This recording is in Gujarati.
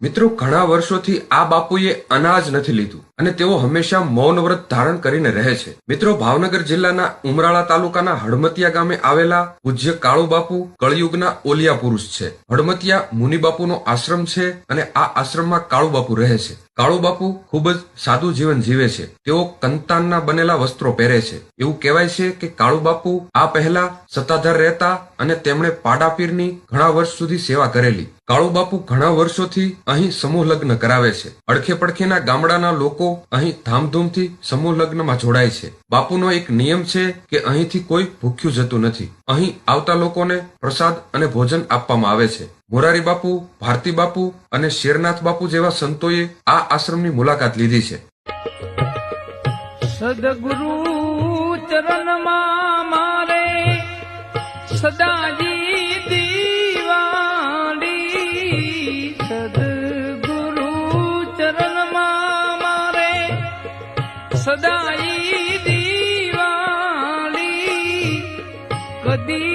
મિત્રો, ઘણા વર્ષોથી આ બાપુએ અનાજ નથી લીધું અને તેઓ હંમેશા મૌન વ્રત ધારણ કરીને રહે છે. મિત્રો, ભાવનગર જિલ્લાના ઉમરાળા તાલુકાના હડમતિયા ગામે આવેલા પૂજ્ય કાળુ બાપુ કળયુગના ઓલિયા પુરુષ છે. હડમતિયા મુનિ બાપુનો આશ્રમ છે અને આ આશ્રમમાં કાળુ બાપુ રહે છે. કાળુ બાપુ ખૂબ જ સાદું જીવન જીવે છે. તેઓ કંતાનના બનેલા વસ્ત્રો પહેરે છે. એવું કહેવાય છે કે કાળુ બાપુ આ પહેલા સત્તાધાર રહેતા અને તેમણે પાડાપીરની ઘણા વર્ષ સુધી સેવા કરેલી. કાળુ બાપુ ઘણા વર્ષોથી અહીં સમૂહ લગ્ન કરાવે છે. અડખે પડખેના ગામડાના લોકો અહીં ધામધૂમથી સમૂહ લગ્નમાં જોડાય છે. બાપુનો એક નિયમ છે કે અહીંથી કોઈ ભૂખ્યું જતું નથી. અહીં આવતા લોકોને પ્રસાદ અને ભોજન આપવામાં આવે છે. મોરારી બાપુ, ભારતી બાપુ અને શેરનાથ બાપુ જેવા સંતોએ આ આશ્રમની મુલાકાત લીધી છે. સદગુરુ ચરણમાં મારે સદાજી દીવાડી. સદગુરુ ચરણમાં મારે સદાઈ દીવાડી. કદી